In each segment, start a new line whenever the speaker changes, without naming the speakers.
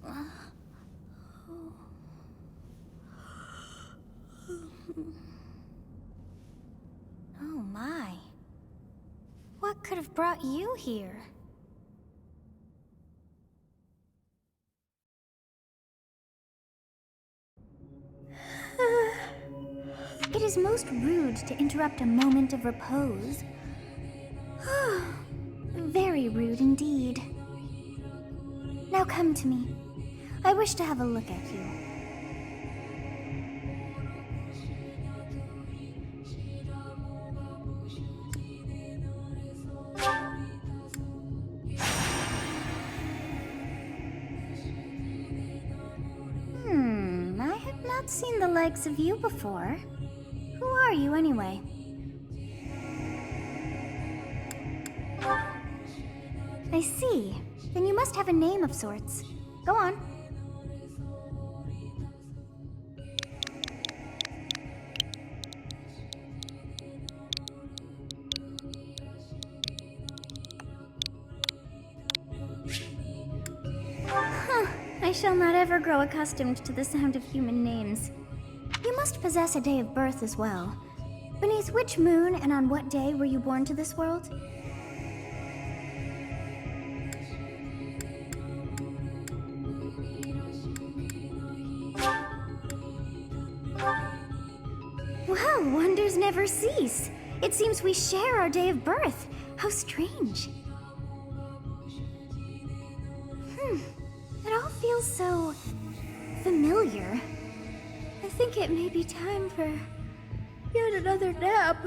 Oh my. What could have brought you here? It is most rude to interrupt a moment of repose. Very rude indeed. Now come to me. I wish to have a look at you. I have not seen the likes of you before. Who are you anyway? I see. Then you must have a name of sorts. Go on. I shall not ever grow accustomed to the sound of human names. You must possess a day of birth as well. Beneath which moon and on what day were you born to this world? Well, wonders never cease. It seems we share our day of birth. How strange. It all feels so familiar. I think it may be time for yet another nap.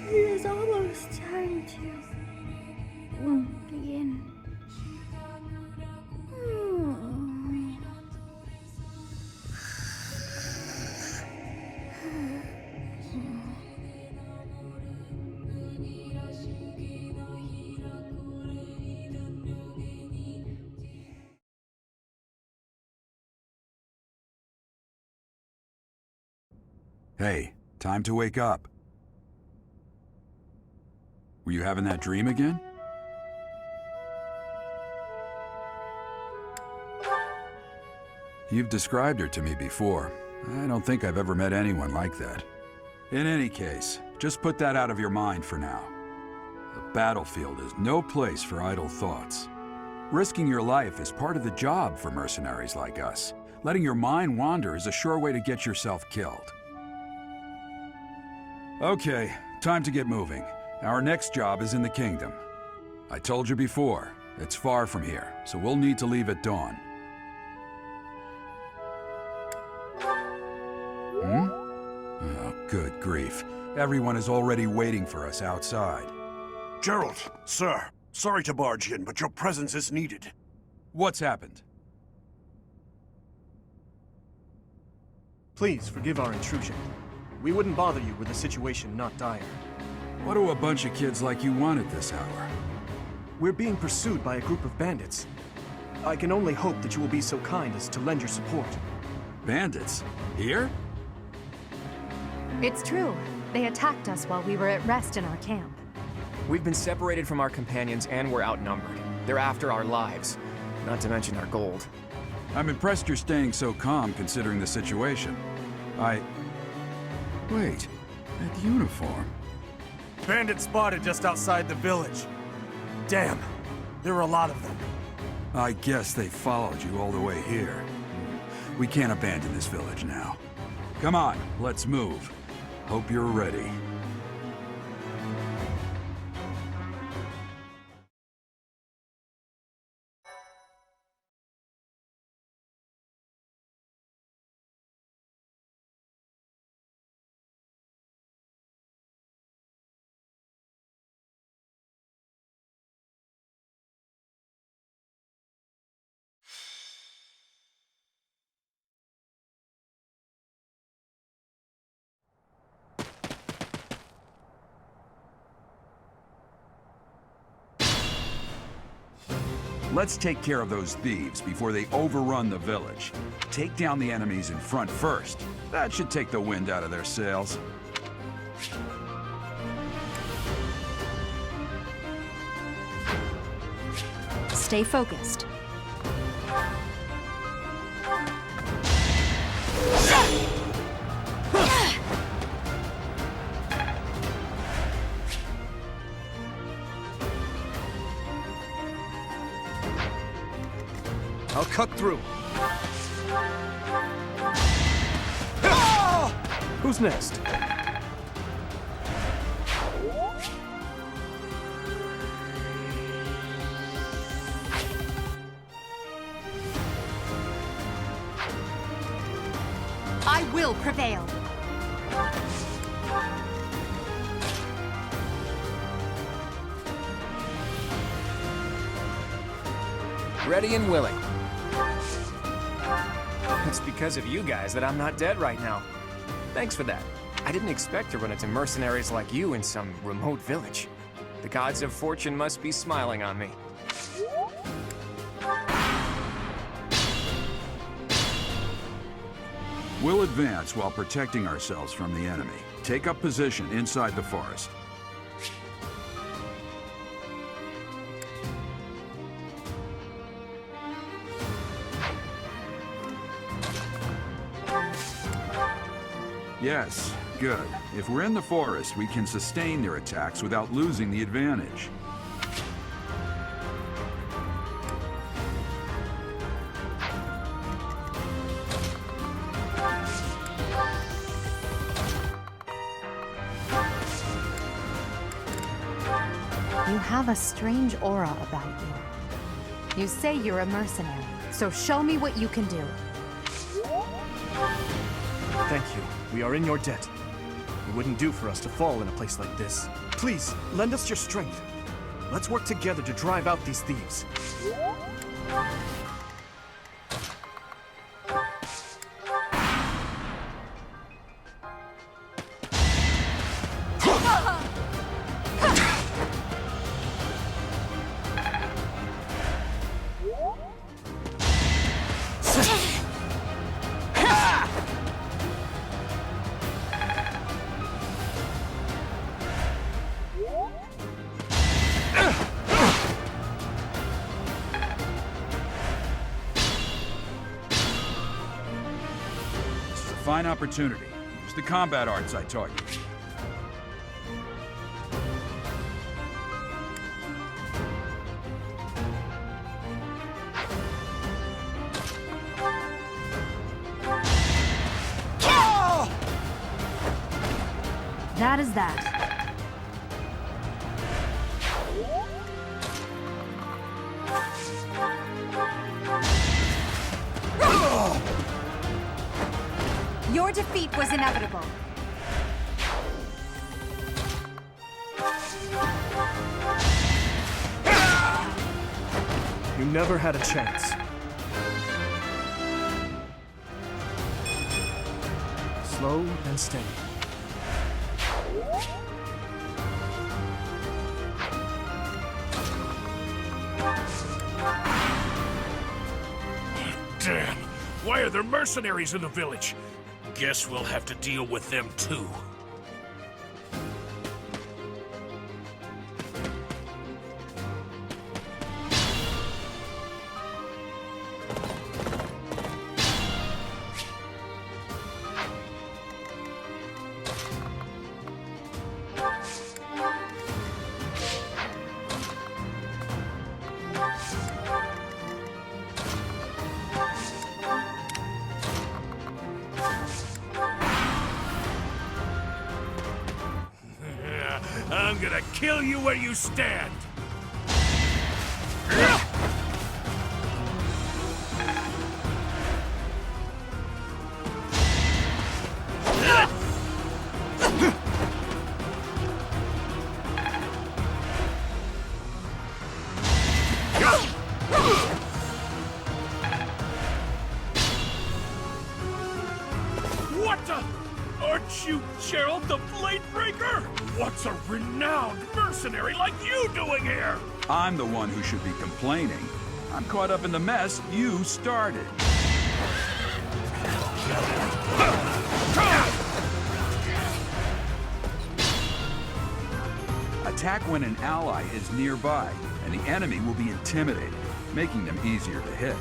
It is almost time to begin.
Hey, time to wake up. Were you having that dream again? You've described her to me before. I don't think I've ever met anyone like that. In any case, just put that out of your mind for now. The battlefield is no place for idle thoughts. Risking your life is part of the job for mercenaries like us. Letting your mind wander is a sure way to get yourself killed. Okay, time to get moving. Our next job is in the kingdom. I told you before, it's far from here, so we'll need to leave at dawn. Oh, good grief. Everyone is already waiting for us outside.
Gerald, sir, sorry to barge in, but your presence is needed.
What's happened?
Please forgive our intrusion. We wouldn't bother you with a situation not dire.
What do a bunch of kids like you want at this hour?
We're being pursued by a group of bandits. I can only hope that you will be so kind as to lend your support.
Bandits? Here?
It's true. They attacked us while we were at rest in our camp.
We've been separated from our companions and we're outnumbered. They're after our lives, not to mention our gold.
I'm impressed you're staying so calm considering the situation. Wait, that uniform.
Bandits spotted just outside the village. Damn, there were a lot of them.
I guess they followed you all the way here. We can't abandon this village now. Come on, let's move. Hope you're ready. Let's take care of those thieves before they overrun the village. Take down the enemies in front first. That should take the wind out of their sails.
Stay focused.
I'll cut through. Who's next?
I will prevail.
Ready and willing. It's because of you guys that I'm not dead right now. Thanks for that. I didn't expect to run into mercenaries like you in some remote village. The gods of fortune must be smiling on me.
We'll advance while protecting ourselves from the enemy. Take up position inside the forest. Yes, good. If we're in the forest, we can sustain their attacks without losing the advantage.
You have a strange aura about you. You say you're a mercenary, so show me what you can do.
Thank you. We are in your debt. It wouldn't do for us to fall in a place like this. Please, lend us your strength. Let's work together to drive out these thieves.
Fine opportunity. Use the combat arts I taught you.
That is that. Your defeat was inevitable.
You never had a chance. Slow and steady.
Damn! Why are there mercenaries in the village? Guess we'll have to deal with them too. I'm gonna kill you where you stand! What the? Aren't you Gerald the Bladebreaker? What's a renowned mercenary like you doing here?
I'm the one who should be complaining. I'm caught up in the mess you started. I Attack when an ally is nearby, and the enemy will be intimidated, making them easier to hit.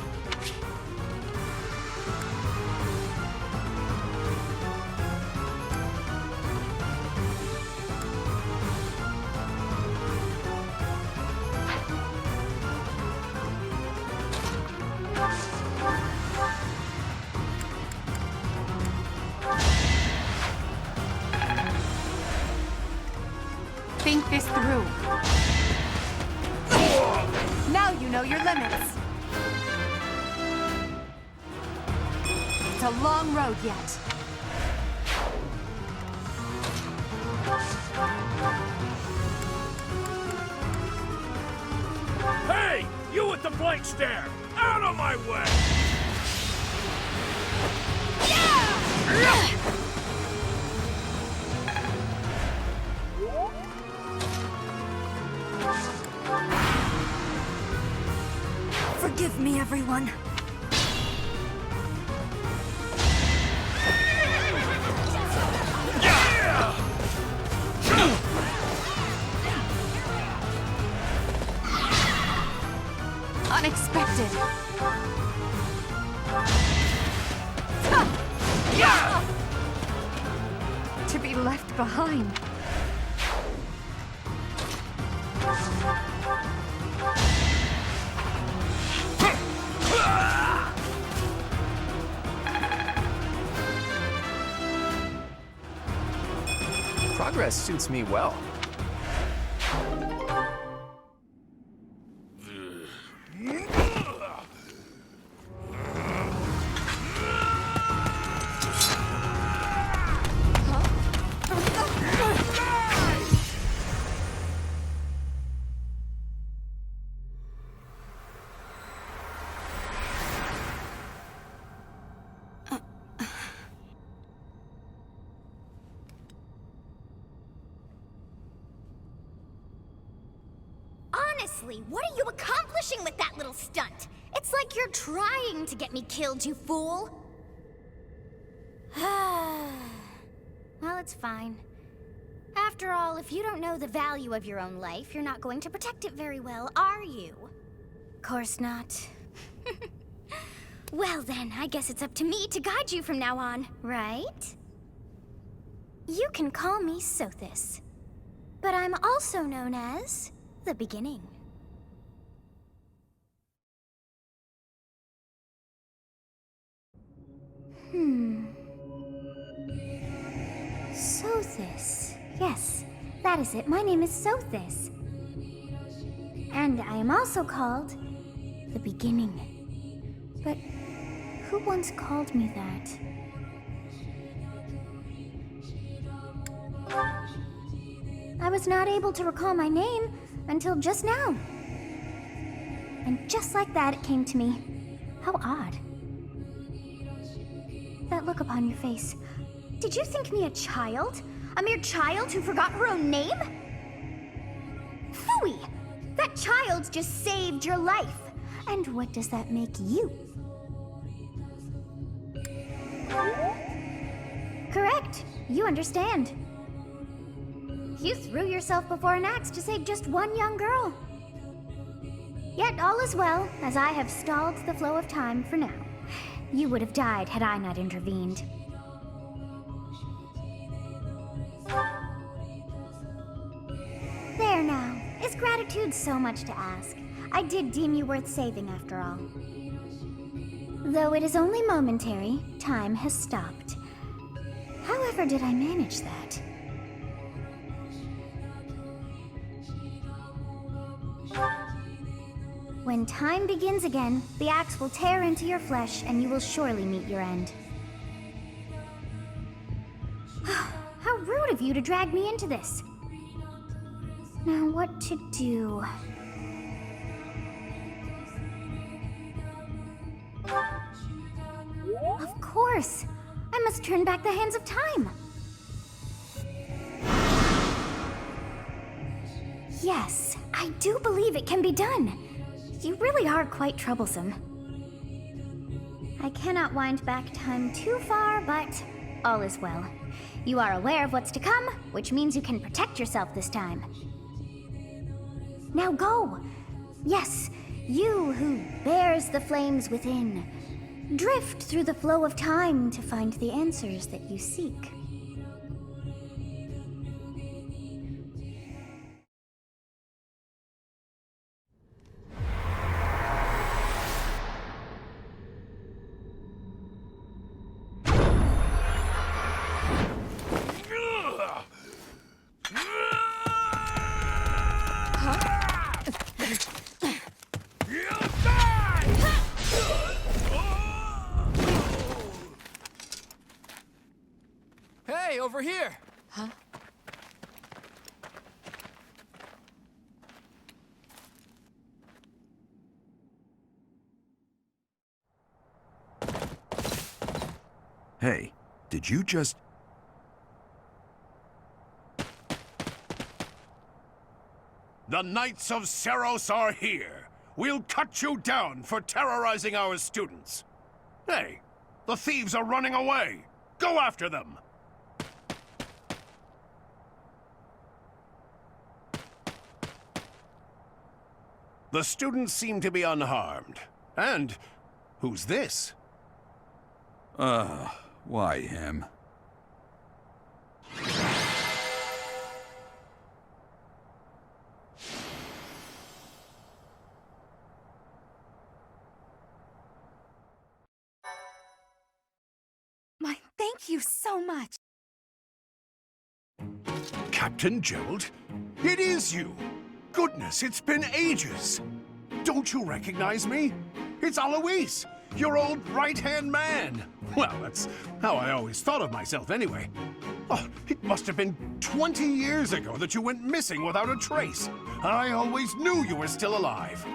Think this through. Now you know your limits. It's a long road yet.
Hey! You with the blank stare! Out of my way!
Forgive me, everyone.
Unexpected. To be left behind.
Progress suits me well.
Honestly, what are you accomplishing with that little stunt? It's like you're trying to get me killed, you fool! Well, it's fine. After all, if you don't know the value of your own life, you're not going to protect it very well, are you? Course not. Well then, I guess it's up to me to guide you from now on, right? You can call me Sothis, but I'm also known as the Beginning. Sothis. Yes, that is it. My name is Sothis. And I am also called the Beginning. But who once called me that? I was not able to recall my name until just now. And just like that, it came to me. How odd. That look upon your face. Did you think me a child? A mere child who forgot her own name? Phooey! That child just saved your life. And what does that make you? Correct. You understand. You threw yourself before an axe to save just one young girl. Yet all is well, as I have stalled the flow of time for now. You would have died had I not intervened. There now. Is gratitude so much to ask? I did deem you worth saving after all. Though it is only momentary, time has stopped. However did I manage that? When time begins again, the axe will tear into your flesh and you will surely meet your end. How rude of you to drag me into this. Now what to do? Of course! I must turn back the hands of time! Yes, I do believe it can be done. You really are quite troublesome. I cannot wind back time too far, but all is well. You are aware of what's to come, which means you can protect yourself this time. Now go! Yes, you who bears the flames within. Drift through the flow of time to find the answers that you seek.
Hey, over here!
Huh?
Hey, did you just...
The Knights of Seros are here. We'll cut you down for terrorizing our students. Hey, the thieves are running away. Go after them. The students seem to be unharmed. And who's this?
Why him?
My, thank you so much.
Captain Gerald? It is you! Goodness, it's been ages! Don't you recognize me? It's Alois, your old right-hand man! Well, that's how I always thought of myself anyway. Oh, it must have been 20 years ago that you went missing without a trace. I always knew you were still alive.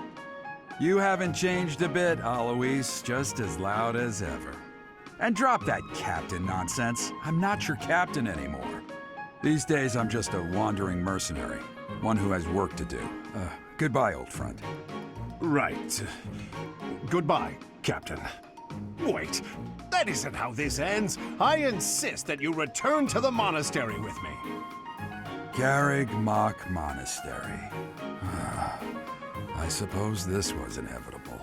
You haven't changed a bit, Alois, just as loud as ever. And drop that captain nonsense. I'm not your captain anymore. These days, I'm just a wandering mercenary. One who has work to do. Goodbye, old friend.
Right. Goodbye, Captain. Wait, that isn't how this ends. I insist that you return to the monastery with me.
Garreg Mach Monastery. I suppose this was inevitable.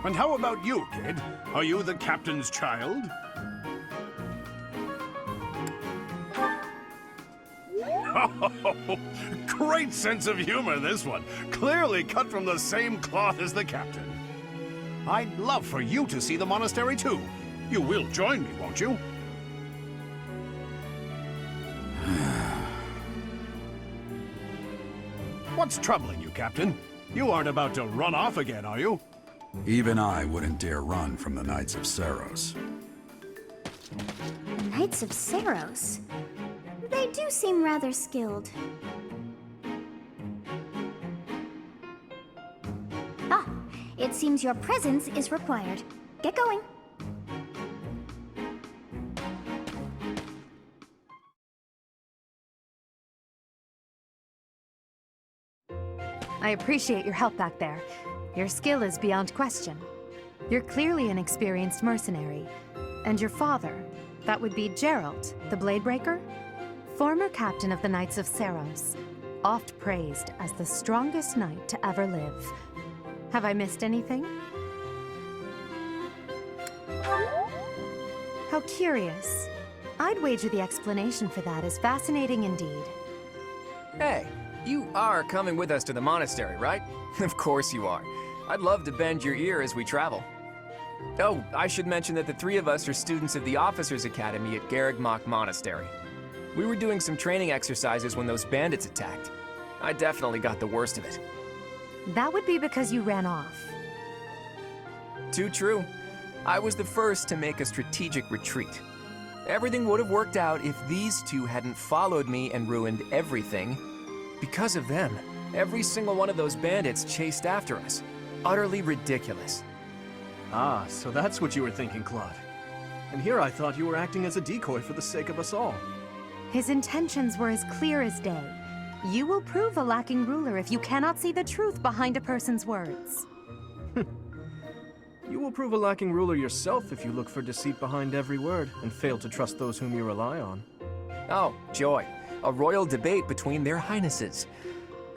And how about you, kid? Are you the captain's child? Oh, great sense of humor, this one. Clearly cut from the same cloth as the captain. I'd love for you to see the monastery, too. You will join me, won't you? What's troubling you, Captain? You aren't about to run off again, are you?
Even I wouldn't dare run from the Knights of Seros.
The Knights of Seros? They do seem rather skilled. Ah, it seems your presence is required. Get going.
I appreciate your help back there. Your skill is beyond question. You're clearly an experienced mercenary. And your father, that would be Gerald, the Bladebreaker? Former captain of the Knights of Seros, oft praised as the strongest knight to ever live. Have I missed anything? How curious. I'd wager the explanation for that is fascinating indeed.
Hey, you are coming with us to the monastery, right? Of course you are. I'd love to bend your ear as we travel. Oh, I should mention that the three of us are students of the Officers' Academy at Garreg Mach Monastery. We were doing some training exercises when those bandits attacked. I definitely got the worst of it.
That would be because you ran off.
Too true. I was the first to make a strategic retreat. Everything would have worked out if these two hadn't followed me and ruined everything. Because of them, every single one of those bandits chased after us. Utterly ridiculous.
Ah, so that's what you were thinking, Claude. And here I thought you were acting as a decoy for the sake of us all.
His intentions were as clear as day. You will prove a lacking ruler if you cannot see the truth behind a person's words.
You will prove a lacking ruler yourself if you look for deceit behind every word and fail to trust those whom you rely on.
Oh, joy. A royal debate between their highnesses.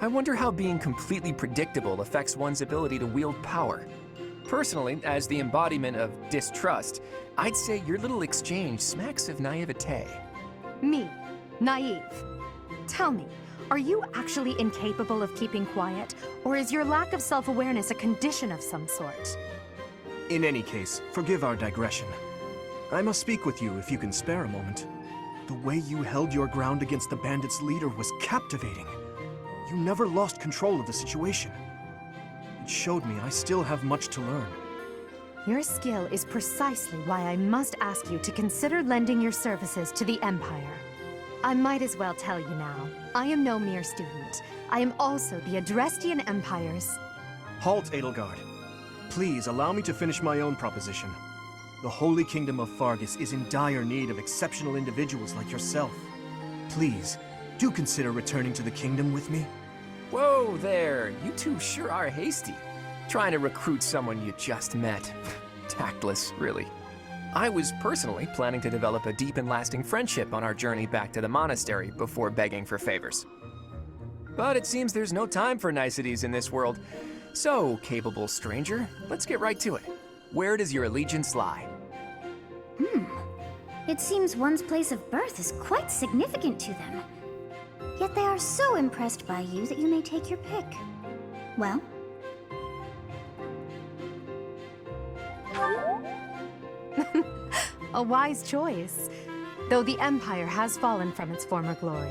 I wonder how being completely predictable affects one's ability to wield power. Personally, as the embodiment of distrust, I'd say your little exchange smacks of naivete.
Me, naive. Tell me, are you actually incapable of keeping quiet, or is your lack of self-awareness a condition of some sort?
In any case, forgive our digression. I must speak with you if you can spare a moment. The way you held your ground against the bandits' leader was captivating. You never lost control of the situation. It showed me I still have much to learn.
Your skill is precisely why I must ask you to consider lending your services to the Empire. I might as well tell you now, I am no mere student. I am also the Adrestian Empire's...
Halt, Edelgard. Please allow me to finish my own proposition. The Holy Kingdom of Fargus is in dire need of exceptional individuals like yourself. Please, do consider returning to the kingdom with me.
Whoa there, you two sure are hasty. Trying to recruit someone you just met. Tactless, really. I was personally planning to develop a deep and lasting friendship on our journey back to the monastery before begging for favors. But it seems there's no time for niceties in this world. So, capable stranger, let's get right to it. Where does your allegiance lie?
It seems one's place of birth is quite significant to them. Yet they are so impressed by you that you may take your pick. Well?
A wise choice. Though the Empire has fallen from its former glory,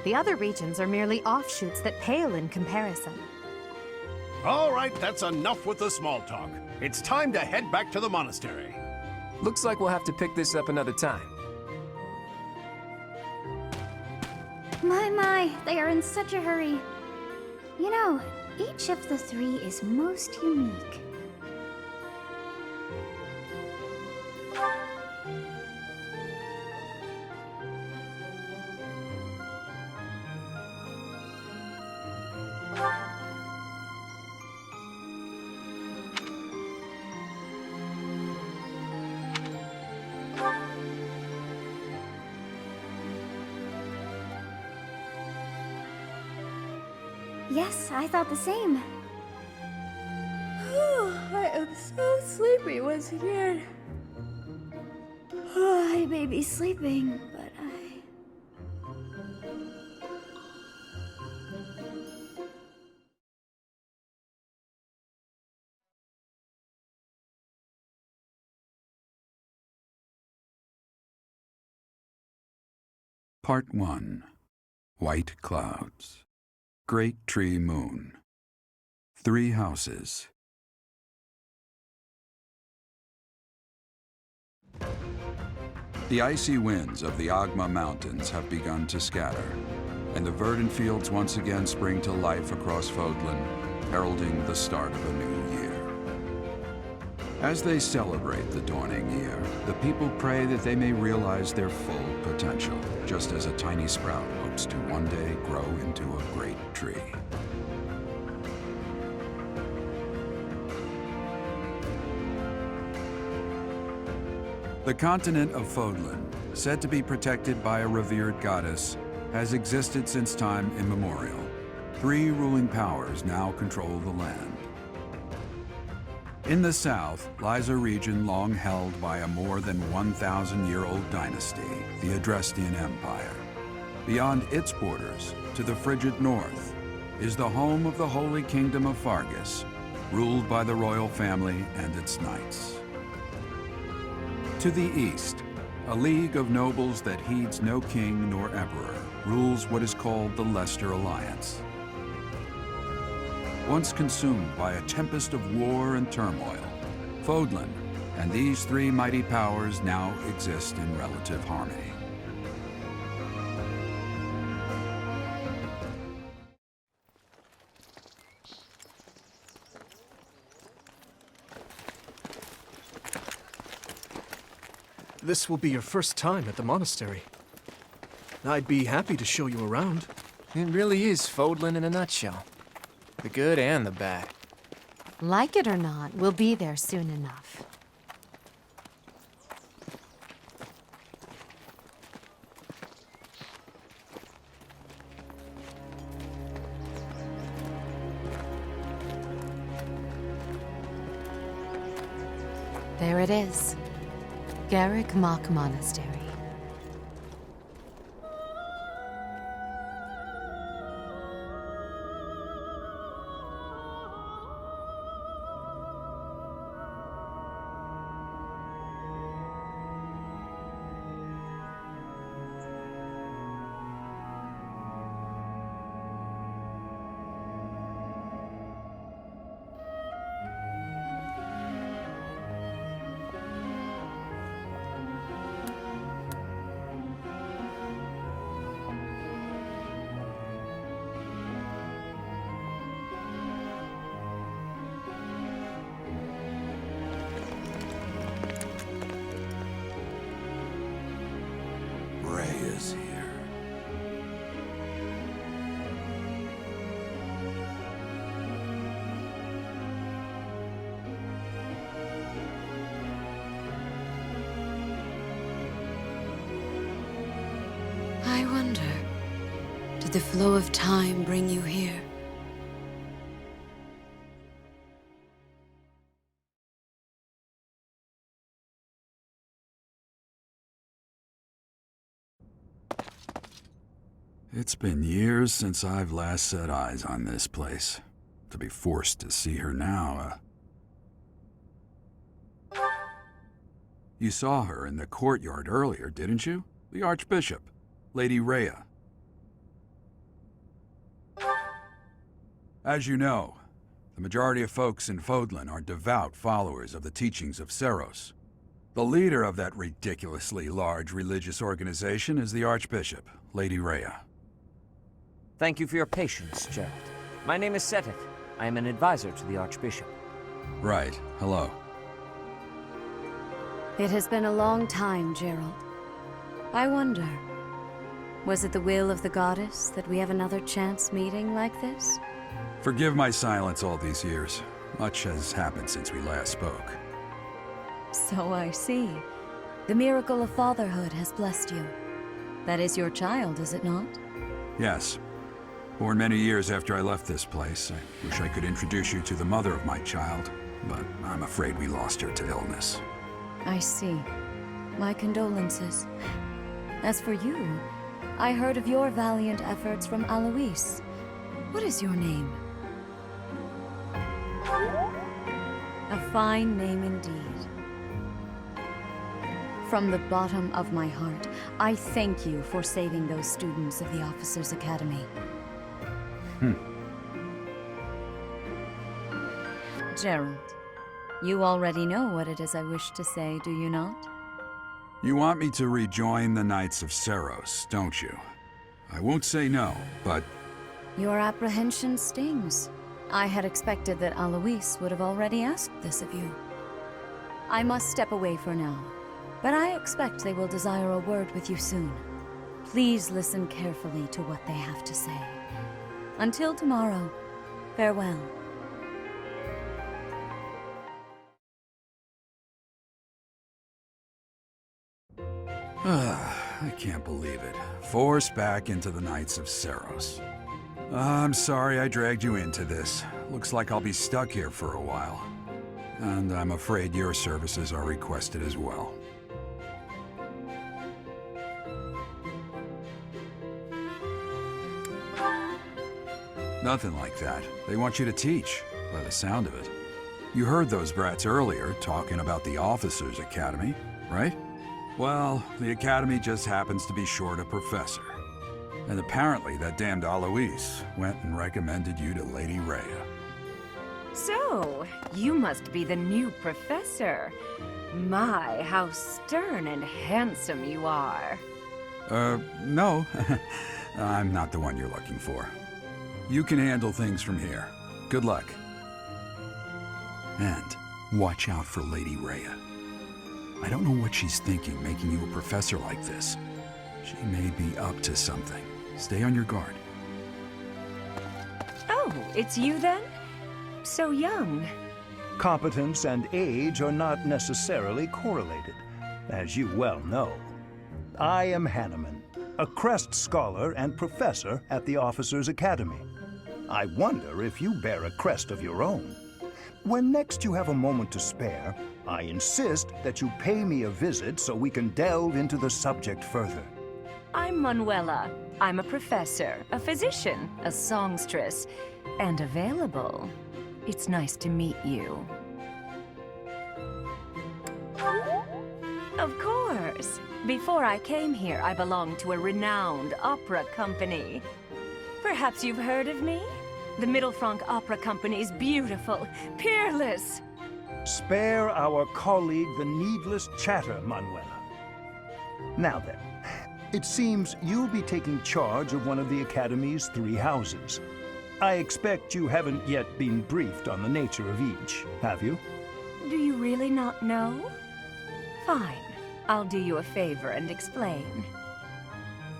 the other regions are merely offshoots that pale in comparison.
All right, that's enough with the small talk. It's time to head back to the monastery.
Looks like we'll have to pick this up another time.
My, they are in such a hurry. You know, each of the three is most unique. Yes, I thought the same. I am so sleepy once again. I may be sleeping, but
Part 1. White Clouds. Great Tree Moon. 3 Houses. The icy winds of the Agma Mountains have begun to scatter, and the verdant fields once again spring to life across Fodlan, heralding the start of a new year. As they celebrate the dawning year, the people pray that they may realize their full potential, just as a tiny sprout hopes to one day grow into a great tree. The continent of Fodlan, said to be protected by a revered goddess, has existed since time immemorial. 3 ruling powers now control the land. In the south lies a region long held by a more than 1,000-year-old dynasty, the Adrestian Empire. Beyond its borders, to the frigid north, is the home of the Holy Kingdom of Fargus, ruled by the royal family and its knights. To the east, a league of nobles that heeds no king nor emperor rules what is called the Leicester Alliance. Once consumed by a tempest of war and turmoil, Fodlan and these 3 mighty powers now exist in relative harmony.
This will be your first time at the monastery. I'd be happy to show you around.
It really is Fodlan in a nutshell. The good and the bad.
Like it or not, we'll be there soon enough. There it is. Garreg Mach Monastery.
Is here.
I wonder, did the flow of time bring you here?
It's been years since I've last set eyes on this place. To be forced to see her now, You saw her in the courtyard earlier, didn't you? The Archbishop, Lady Rhea. As you know, the majority of folks in Fodlan are devout followers of the teachings of Seros. The leader of that ridiculously large religious organization is the Archbishop, Lady Rhea.
Thank you for your patience, Gerald. My name is Seteth. I am an advisor to the Archbishop.
Right. Hello.
It has been a long time, Gerald. I wonder, was it the will of the goddess that we have another chance meeting like this?
Forgive my silence all these years. Much has happened since we last spoke.
So I see. The miracle of fatherhood has blessed you. That is your child, is it not?
Yes. Born many years after I left this place. I wish I could introduce you to the mother of my child, but I'm afraid we lost her to illness.
I see. My condolences. As for you, I heard of your valiant efforts from Alois. What is your name? A fine name indeed. From the bottom of my heart, I thank you for saving those students of the Officers' Academy. Gerald, you already know what it is I wish to say, do you not?
You want me to rejoin the Knights of Seros, don't you? I won't say no, but...
Your apprehension stings. I had expected that Alois would have already asked this of you. I must step away for now, but I expect they will desire a word with you soon. Please listen carefully to what they have to say. Until tomorrow, farewell.
I can't believe it. Forced back into the Knights of Seros. I'm sorry I dragged you into this. Looks like I'll be stuck here for a while. And I'm afraid your services are requested as well. Nothing like that. They want you to teach, by the sound of it. You heard those brats earlier talking about the Officers' Academy, right? Well, the Academy just happens to be short a professor. And apparently that damned Alois went and recommended you to Lady Rhea.
So, you must be the new professor. My, how stern and handsome you are.
No. I'm not the one you're looking for. You can handle things from here. Good luck. And watch out for Lady Rhea. I don't know what she's thinking making you a professor like this. She may be up to something. Stay on your guard.
Oh, it's you then? So young.
Competence and age are not necessarily correlated, as you well know. I am Hanneman, a Crest Scholar and Professor at the Officers' Academy. I wonder if you bear a crest of your own. When next you have a moment to spare, I insist that you pay me a visit so we can delve into the subject further.
I'm Manuela. I'm a professor, a physician, a songstress, and available. It's nice to meet you. Of course. Before I came here, I belonged to a renowned opera company. Perhaps you've heard of me? The Mittelfranc Opera Company's beautiful, peerless.
Spare our colleague the needless chatter, Manuela. Now then, it seems you'll be taking charge of one of the Academy's 3 houses. I expect you haven't yet been briefed on the nature of each, have you?
Do you really not know? Fine. I'll do you a favor and explain.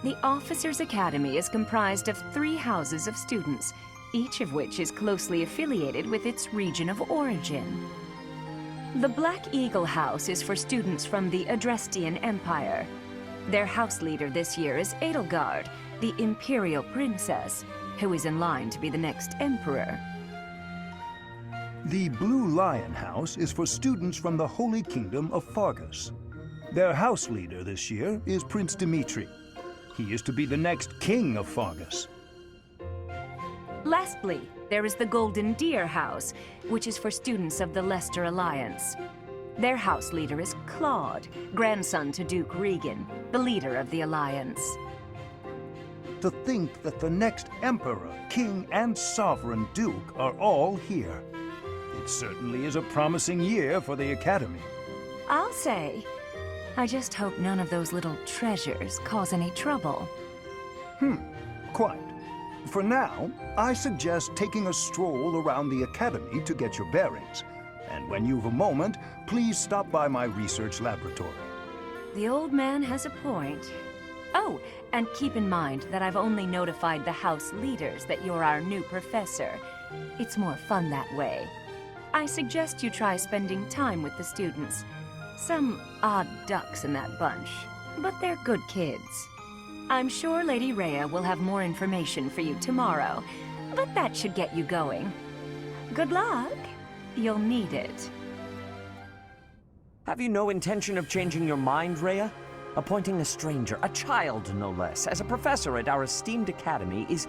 The Officers' Academy is comprised of 3 houses of students, each of which is closely affiliated with its region of origin. The Black Eagle House is for students from the Adrestian Empire. Their house leader this year is Edelgard, the Imperial Princess, who is in line to be the next Emperor.
The Blue Lion House is for students from the Holy Kingdom of Fargus. Their house leader this year is Prince Dimitri. He is to be the next king of Fargus.
Lastly, there is the Golden Deer House, which is for students of the Leicester Alliance. Their house leader is Claude, grandson to Duke Regan, the leader of the Alliance.
To think that the next Emperor, King, and Sovereign Duke are all here. It certainly is a promising year for the Academy.
I'll say. I just hope none of those little treasures cause any trouble.
Quite. For now, I suggest taking a stroll around the Academy to get your bearings. And when you've a moment, please stop by my research laboratory.
The old man has a point. Oh, and keep in mind that I've only notified the house leaders that you're our new professor. It's more fun that way. I suggest you try spending time with the students. Some odd ducks in that bunch, but they're good kids. I'm sure Lady Rhea will have more information for you tomorrow, but that should get you going. Good luck. You'll need it.
Have you no intention of changing your mind, Rhea? Appointing a stranger, a child no less, as a professor at our esteemed academy is...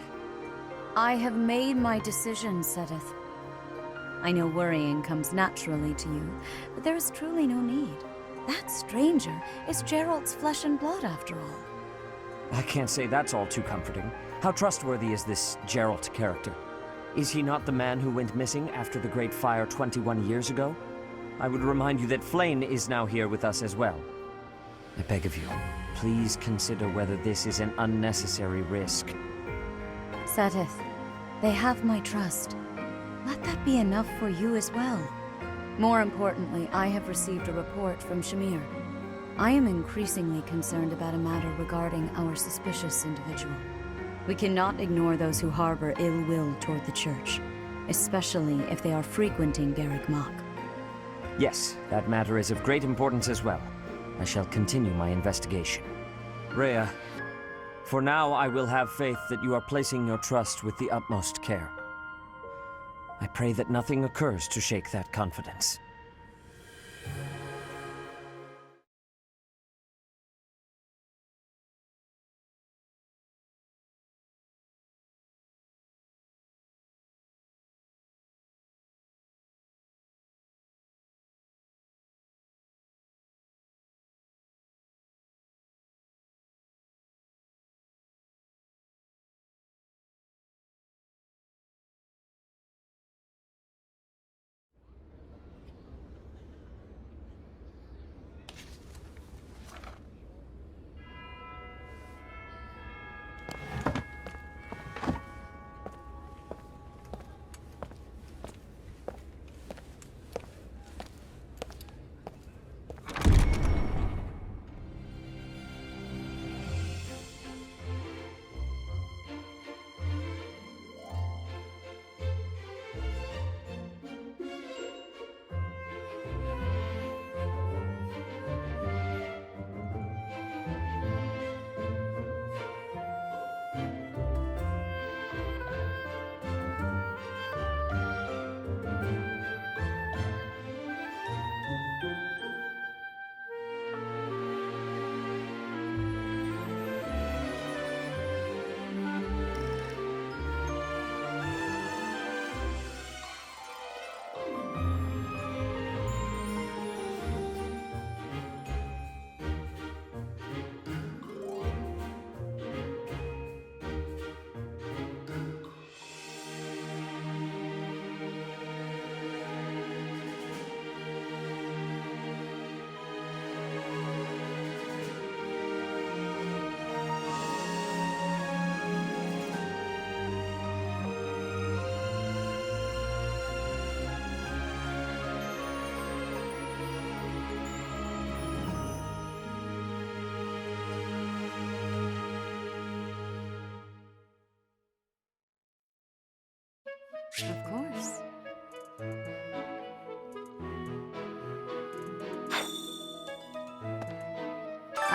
I have made my decision, Sedith. I know worrying comes naturally to you, but there is truly no need. That stranger is Gerald's flesh and blood, after all.
I can't say that's all too comforting. How trustworthy is this Gerald character? Is he not the man who went missing after the Great Fire 21 years ago? I would remind you that Flayn is now here with us as well. I beg of you, please consider whether this is an unnecessary risk.
Sedith, they have my trust. Let that be enough for you as well. More importantly, I have received a report from Shamir. I am increasingly concerned about a matter regarding our suspicious individual. We cannot ignore those who harbor ill will toward the Church, especially if they are frequenting Garreg Mach.
Yes, that matter is of great importance as well. I shall continue my investigation. Rhea, for now I will have faith that you are placing your trust with the utmost care. I pray that nothing occurs to shake that confidence.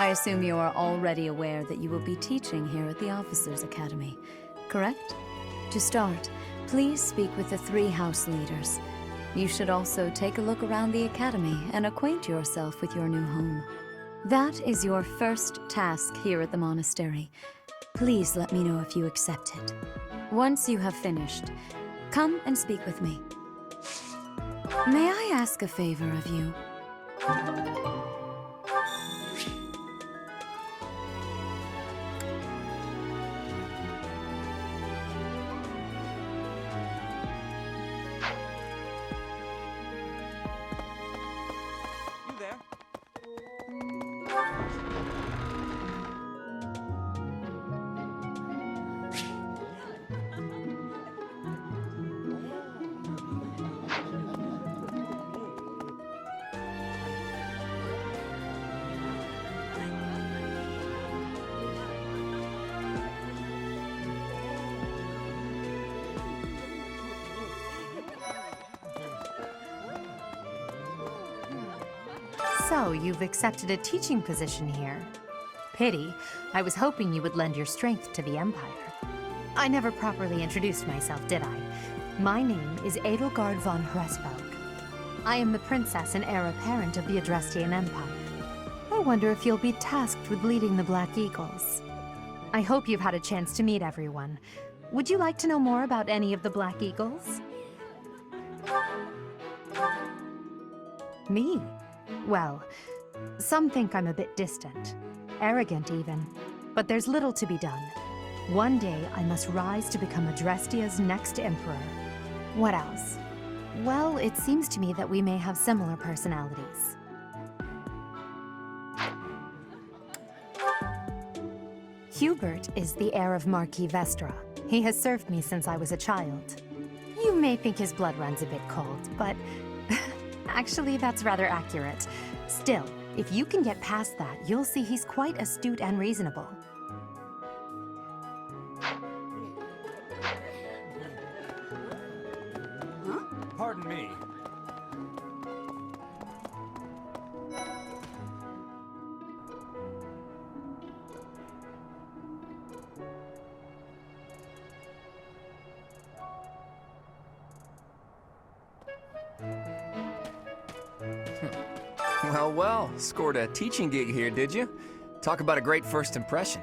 I assume you are already aware that you will be teaching here at the Officers' Academy, correct? To start, please speak with the 3 house leaders. You should also take a look around the Academy and acquaint yourself with your new home. That is your first task here at the monastery. Please let me know if you accept it. Once you have finished, come and speak with me. May I ask a favor of you?
You there?
So, you've accepted a teaching position here. Pity. I was hoping you would lend your strength to the Empire. I never properly introduced myself, did I? My name is Edelgard von Hresvelg. I am the princess and heir apparent of the Adrestian Empire. I wonder if you'll be tasked with leading the Black Eagles. I hope you've had a chance to meet everyone. Would you like to know more about any of the Black Eagles? Me? Well, some think I'm a bit distant, arrogant even, but there's little to be done. One day I must rise to become Adrestia's next emperor. What else? Well, it seems to me that we may have similar personalities. Hubert is the heir of Marquis Vestra. He has served me since I was a child. You may think his blood runs a bit cold, but actually that's rather accurate. Still, if you can get past that, you'll see he's quite astute and reasonable.
Pardon me. Well, scored a teaching gig here, did you? Talk about a great first impression.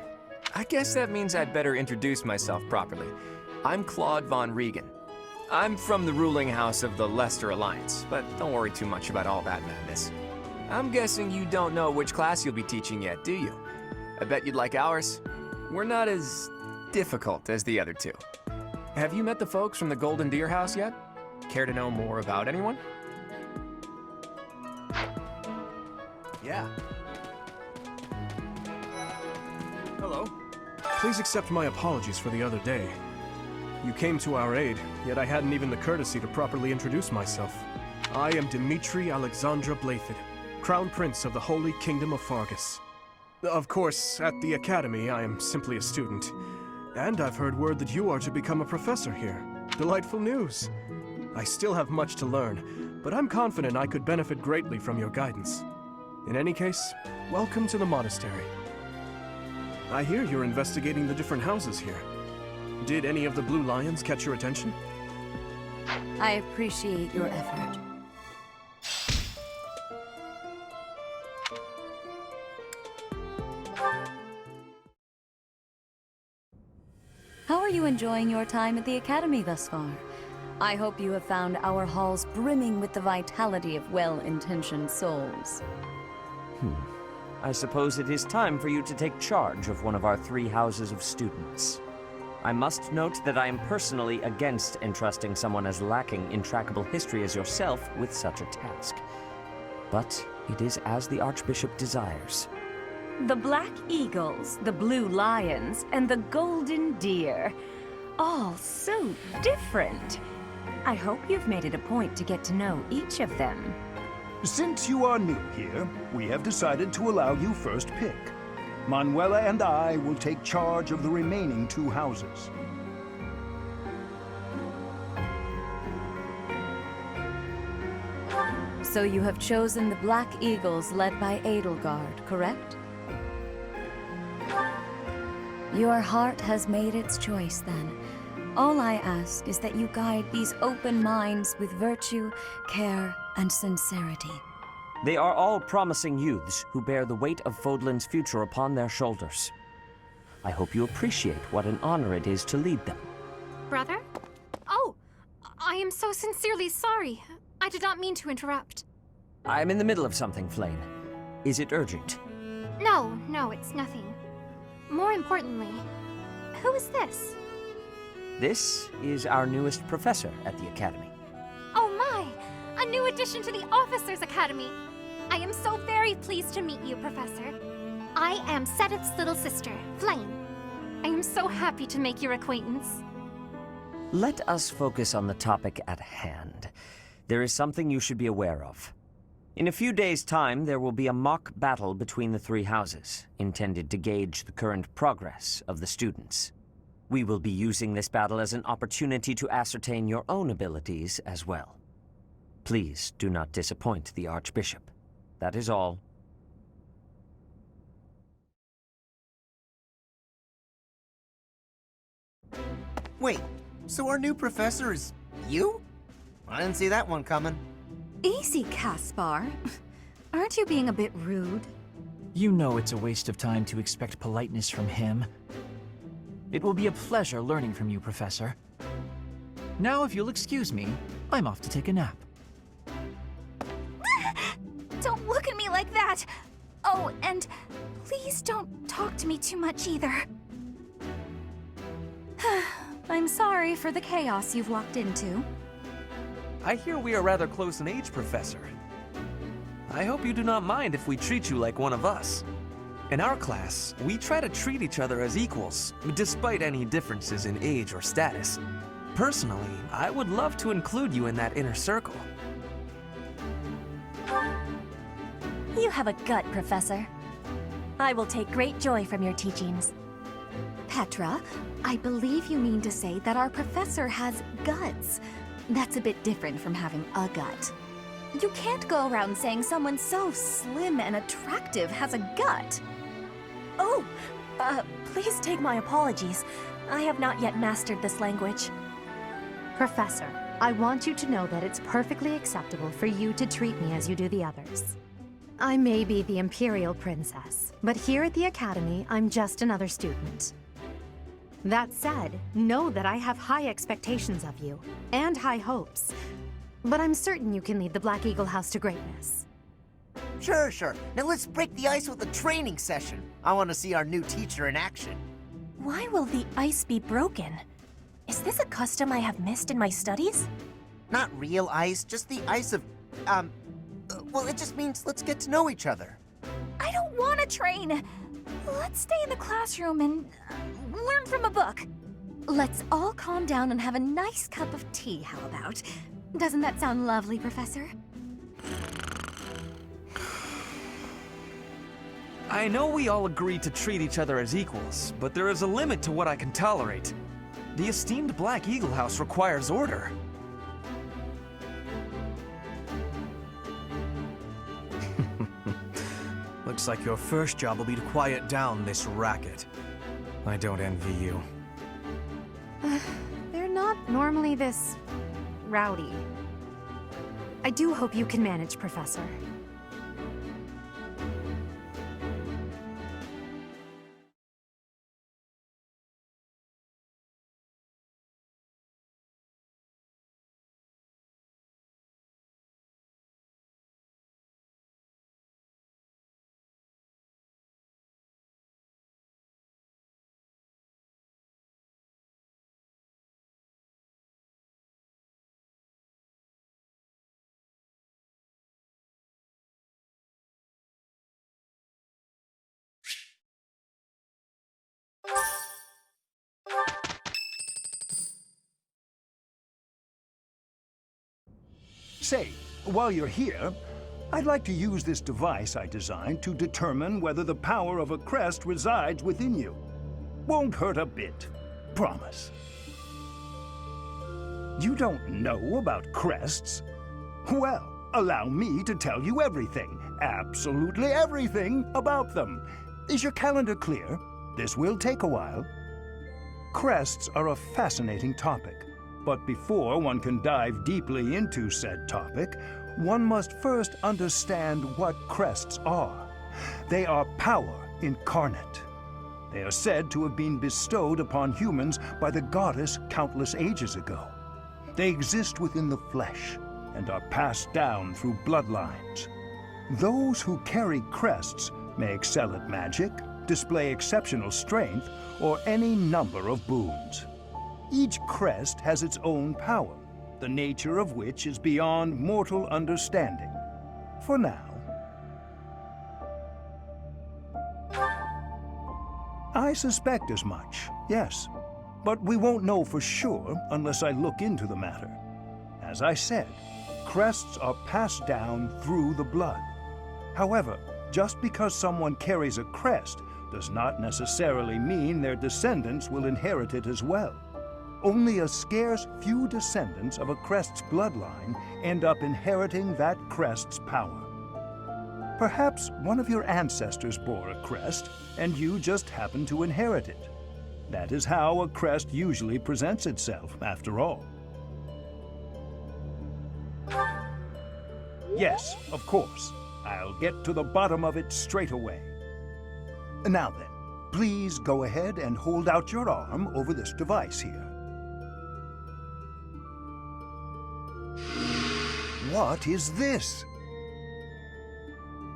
I guess that means I'd better introduce myself properly. I'm Claude von Regan. I'm from the ruling house of the Leicester Alliance, but don't worry too much about all that madness. I'm guessing you don't know which class you'll be teaching yet, do you? I bet you'd like ours. We're not as difficult as the other two. Have you met the folks from the Golden Deer House yet? Care to know more about anyone?
Yeah. Hello. Please accept my apologies for the other day. You came to our aid, yet I hadn't even the courtesy to properly introduce myself. I am Dimitri Alexandra Blathid, Crown Prince of the Holy Kingdom of Fargus. Of course, at the Academy, I am simply a student. And I've heard word that you are to become a professor here. Delightful news. I still have much to learn, but I'm confident I could benefit greatly from your guidance. In any case, welcome to the monastery. I hear you're investigating the different houses here. Did any of the Blue Lions catch your attention?
I appreciate your effort. How are you enjoying your time at the Academy thus far? I hope you have found our halls brimming with the vitality of well-intentioned souls.
I suppose it is time for you to take charge of one of our 3 houses of students. I must note that I am personally against entrusting someone as lacking in trackable history as yourself with such a task. But it is as the Archbishop desires.
The Black Eagles, the Blue Lions, and the Golden Deer. All so different. I hope you've made it a point to get to know each of them.
Since you are new here, we have decided to allow you first pick. Manuela and I will take charge of the remaining 2 houses.
So you have chosen the Black Eagles led by Edelgard, correct? Your heart has made its choice, then. All I ask is that you guide these open minds with virtue, care, and sincerity.
They are all promising youths who bear the weight of Fodlan's future upon their shoulders. I hope you appreciate what an honor it is to lead them.
Brother? Oh, I am so sincerely sorry. I did not mean to interrupt.
I'm in the middle of something, Flame. Is it urgent?
No, it's nothing. More importantly, who is this?
This is our newest professor at the Academy.
Oh my! A new addition to the Officers' Academy! I am so very pleased to meet you, Professor. I am Sedith's little sister, Flame. I am so happy to make your acquaintance.
Let us focus on the topic at hand. There is something you should be aware of. In a few days' time, there will be a mock battle between the three houses, intended to gauge the current progress of the students. We will be using this battle as an opportunity to ascertain your own abilities as well. Please do not disappoint the Archbishop. That is all.
Wait, so our new professor is you? I didn't see that one coming.
Easy, Caspar. Aren't you being a bit rude?
You know it's a waste of time to expect politeness from him. It will be a pleasure learning from you, Professor. Now, if you'll excuse me, I'm off to take a nap.
Don't look at me like that! Oh, and please don't talk to me too much either. I'm sorry for the chaos you've walked into.
I hear we are rather close in age, Professor. I hope you do not mind if we treat you like one of us. In our class, we try to treat each other as equals, despite any differences in age or status. Personally, I would love to include you in that inner circle.
You have a gut, Professor. I will take great joy from your teachings.
Petra, I believe you mean to say that our professor has guts. That's a bit different from having a gut. You can't go around saying someone so slim and attractive has a gut.
Oh, please take my apologies. I have not yet mastered this language.
Professor, I want you to know that it's perfectly acceptable for you to treat me as you do the others. I may be the Imperial Princess, but here at the Academy, I'm just another student. That said, know that I have high expectations of you, and high hopes. But I'm certain you can lead the Black Eagle House to greatness.
Sure. Now let's break the ice with a training session. I want to see our new teacher in action.
Why will the ice be broken? Is this a custom I have missed in my studies?
Not real ice, just the ice of, well, it just means let's get to know each other.
I don't want to train. Let's stay in the classroom and learn from a book. Let's all calm down and have a nice cup of tea, how about? Doesn't that sound lovely, Professor?
I know we all agree to treat each other as equals, but there is a limit to what I can tolerate. The esteemed Black Eagle House requires order.
Looks like your first job will be to quiet down this racket. I don't envy you.
They're not normally this rowdy. I do hope you can manage, Professor.
Say, while you're here, I'd like to use this device I designed to determine whether the power of a crest resides within you. Won't hurt a bit. Promise. You don't know about crests? Well, allow me to tell you everything, absolutely everything about them. Is your calendar clear? This will take a while. Crests are a fascinating topic, but before one can dive deeply into said topic, one must first understand what crests are. They are power incarnate. They are said to have been bestowed upon humans by the goddess countless ages ago. They exist within the flesh and are passed down through bloodlines. Those who carry crests may excel at magic, display exceptional strength, or any number of boons. Each crest has its own power, the nature of which is beyond mortal understanding. For now. I suspect as much, yes. But we won't know for sure unless I look into the matter. As I said, crests are passed down through the blood. However, just because someone carries a crest does not necessarily mean their descendants will inherit it as well. Only a scarce few descendants of a crest's bloodline end up inheriting that crest's power. Perhaps one of your ancestors bore a crest, and you just happen to inherit it. That is how a crest usually presents itself, after all. Yes, of course. I'll get to the bottom of it straight away. Now then, please go ahead and hold out your arm over this device here. What is this?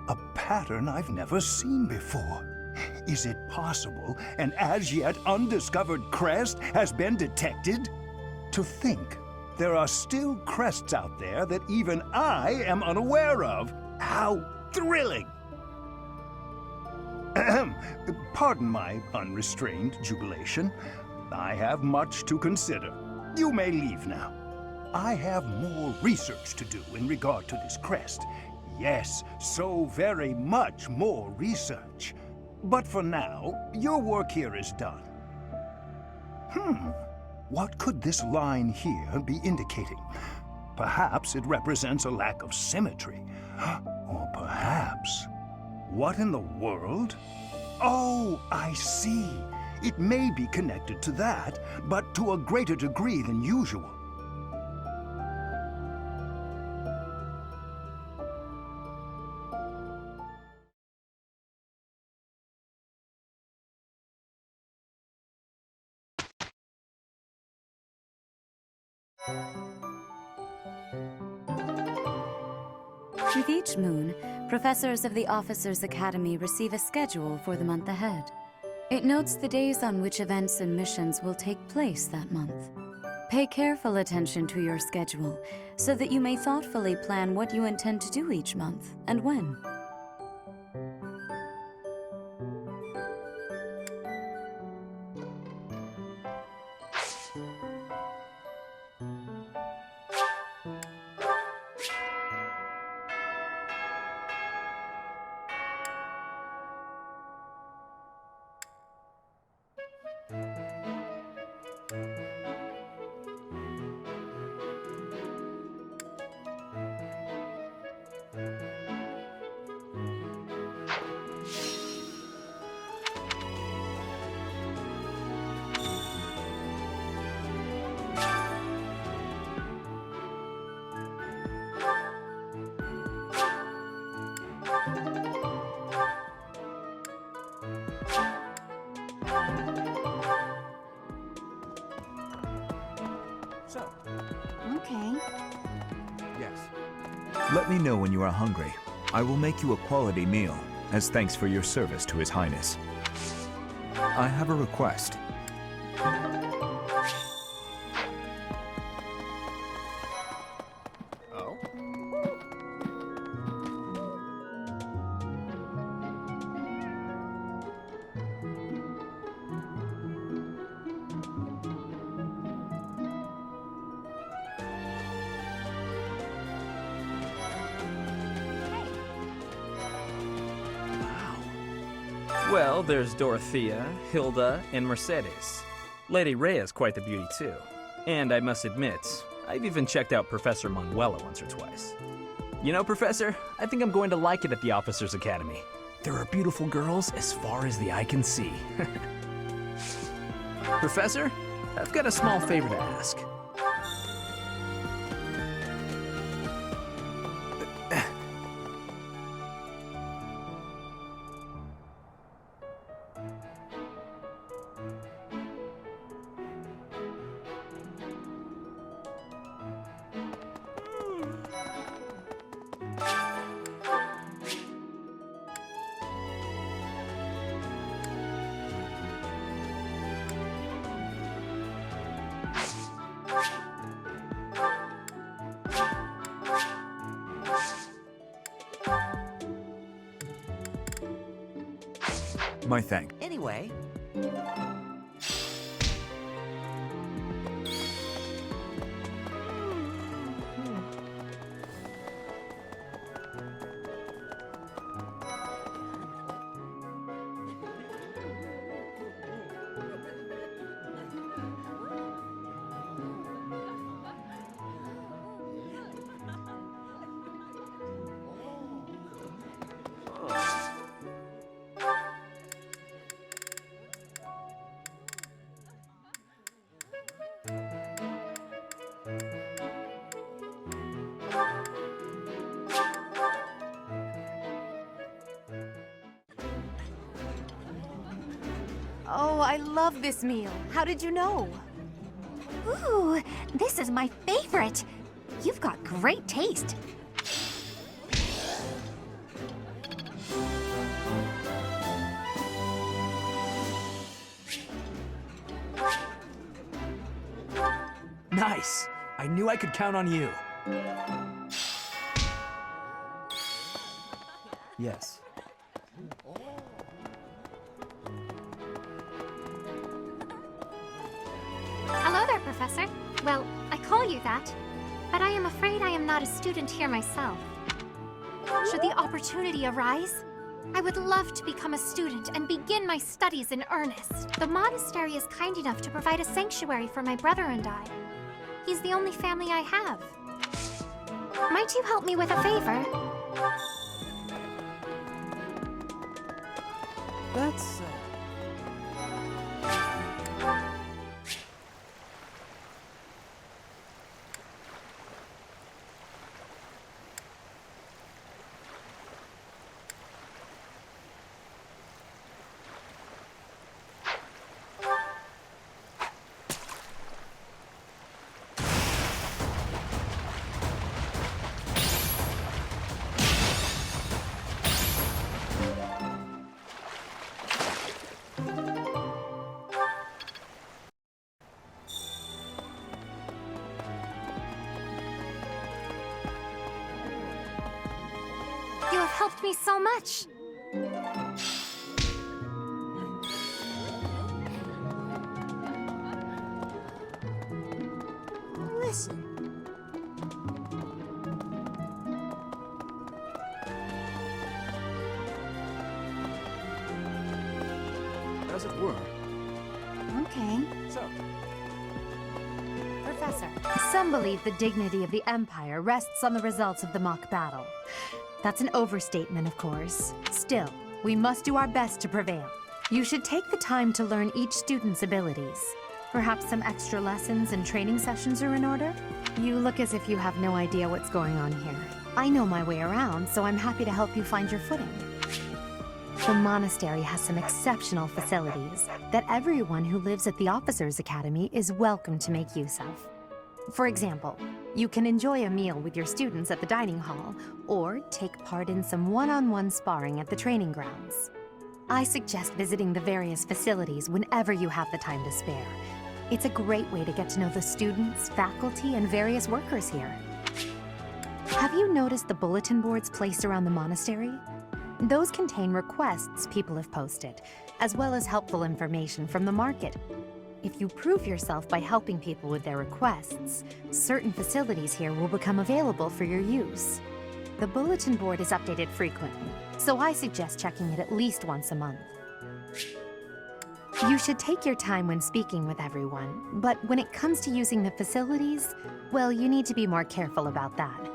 A pattern I've never seen before. Is it possible an as yet undiscovered crest has been detected? To think there are still crests out there that even I am unaware of. How thrilling! Ahem. Pardon my unrestrained jubilation. I have much to consider. You may leave now. I have more research to do in regard to this crest. Yes, so very much more research. But for now, your work here is done. What could this line here be indicating? Perhaps it represents a lack of symmetry. Or perhaps... What in the world? Oh, I see. It may be connected to that, but to a greater degree than usual.
With each moon, professors of the Officers' Academy receive a schedule for the month ahead. It notes the days on which events and missions will take place that month. Pay careful attention to your schedule, so that you may thoughtfully plan what you intend to do each month, and when.
Okay.
Yes. Let me know when you are hungry. I will make you a quality meal, as thanks for your service to His Highness. I have a request.
Oh?
Well, there's Dorothea, Hilda, and Mercedes. Lady Rhea's quite the beauty, too. And I must admit, I've even checked out Professor Manuela once or twice. You know, Professor, I think I'm going to like it at the Officers' Academy. There are beautiful girls as far as the eye can see. Professor, I've got a small favor to ask.
My thanks.
Anyway,
Oh, I love this meal. How did you know?
Ooh, this is my favorite. You've got great taste.
Nice. I knew I could count on you. Yes.
Hello there, Professor. Well, I call you that, but I am afraid I am not a student here myself. Should the opportunity arise, I would love to become a student and begin my studies in earnest. The monastery is kind enough to provide a sanctuary for my brother and I. He's the only family I have. Might you help me with a favor?
That's...
You have helped me so much.
listen.
As it were.
Okay.
So,
Professor, some believe the dignity of the Empire rests on the results of the mock battle. That's an overstatement, of course. Still, we must do our best to prevail. You should take the time to learn each student's abilities. Perhaps some extra lessons and training sessions are in order? You look as if you have no idea what's going on here. I know my way around, so I'm happy to help you find your footing. The monastery has some exceptional facilities that everyone who lives at the Officers' Academy is welcome to make use of. For example, you can enjoy a meal with your students at the dining hall, or take part in some one-on-one sparring at the training grounds. I suggest visiting the various facilities whenever you have the time to spare. It's a great way to get to know the students, faculty, and various workers here. Have you noticed the bulletin boards placed around the monastery? Those contain requests people have posted, as well as helpful information from the market. If you prove yourself by helping people with their requests, certain facilities here will become available for your use. The bulletin board is updated frequently, so I suggest checking it at least once a month. You should take your time when speaking with everyone, but when it comes to using the facilities, well, you need to be more careful about that.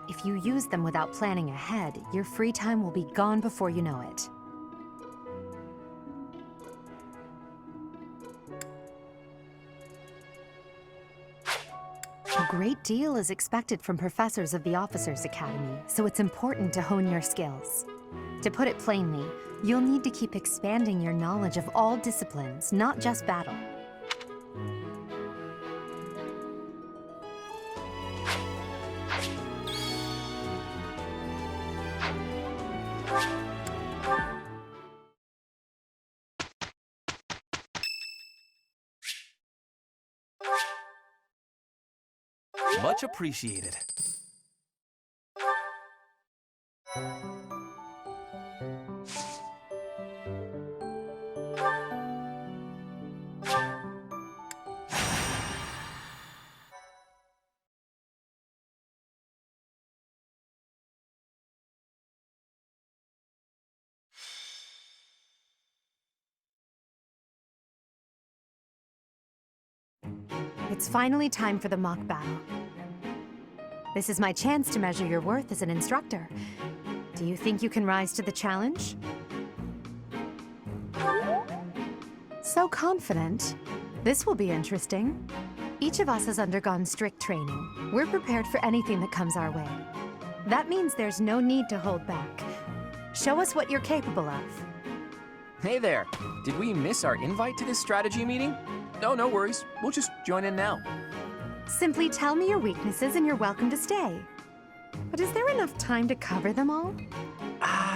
If you use them without planning ahead, your free time will be gone before you know it. great deal is expected from professors of the Officers Academy, so it's important to hone your skills. To put it plainly, you'll need to keep expanding your knowledge of all disciplines, not just battle.
Much appreciated.
It's finally time for the mock battle. This is my chance to measure your worth as an instructor. Do you think you can rise to the challenge? So confident. This will be interesting. Each of us has undergone strict training. We're prepared for anything that comes our way. That means there's no need to hold back. Show us what you're capable of.
Hey there. Did we miss our invite to this strategy meeting? No worries. We'll just join in now.
Simply tell me your weaknesses and you're welcome to stay. But is there enough time to cover them all?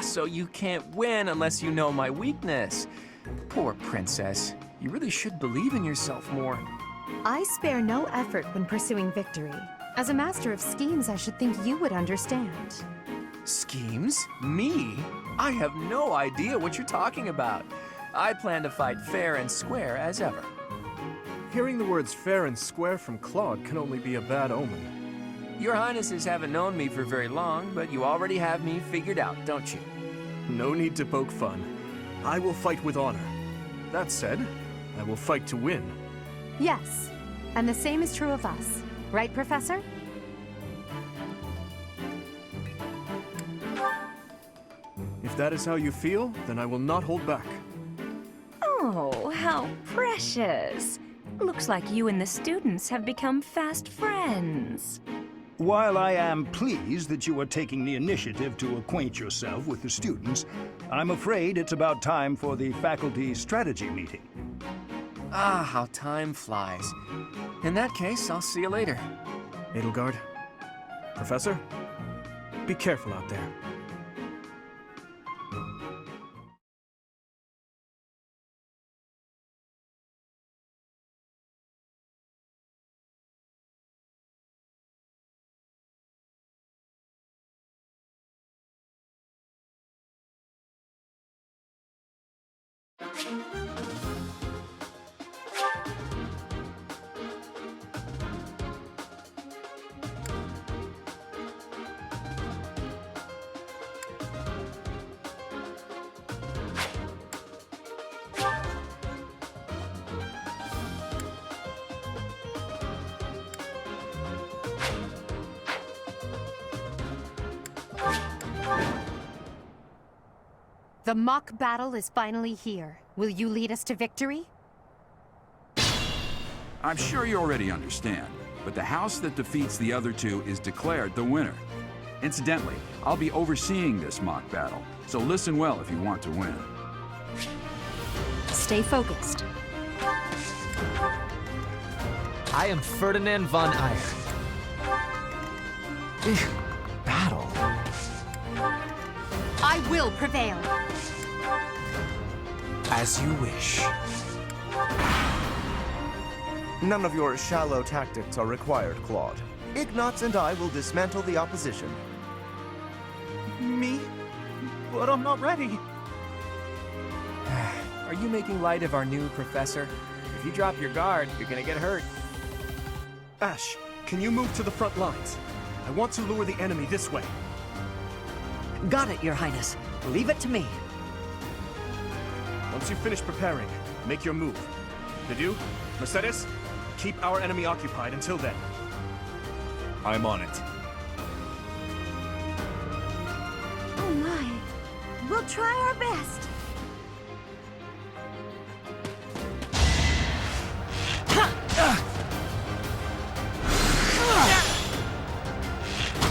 So you can't win unless you know my weakness. Poor princess. You really should believe in yourself more.
I spare no effort when pursuing victory. As a master of schemes, I should think you would understand.
Schemes? Me? I have no idea what you're talking about. I plan to fight fair and square as ever.
Hearing the words fair and square from Claude can only be a bad omen.
Your Highnesses haven't known me for very long, but you already have me figured out, don't you?
No need to poke fun. I will fight with honor. That said, I will fight to win.
Yes, and the same is true of us. Right, Professor?
If that is how you feel, then I will not hold back.
Oh, how precious. Looks like you and the students have become fast friends.
While I am pleased that you are taking the initiative to acquaint yourself with the students, I'm afraid it's about time for the faculty strategy meeting.
How time flies. In that case, I'll see you later.
Edelgard, Professor, be careful out there.
The mock battle is finally here. Will you lead us to victory?
I'm sure you already understand, but the house that defeats the other two is declared the winner. Incidentally, I'll be overseeing this mock battle, so listen well if you want to win.
Stay focused.
I am Ferdinand von Eyre. Battle.
I will prevail.
As you wish.
None of your shallow tactics are required, Claude. Ignatz and I will dismantle the opposition.
Me? But I'm not ready.
Are you making light of our new professor? If you drop your guard, you're gonna get hurt.
Ash, can you move to the front lines? I want to lure the enemy this way.
Got it, Your Highness. Leave it to me.
Once you finish preparing, make your move. Vidu, Mercedes, keep our enemy occupied until then.
I'm on it.
Oh my. We'll try our best.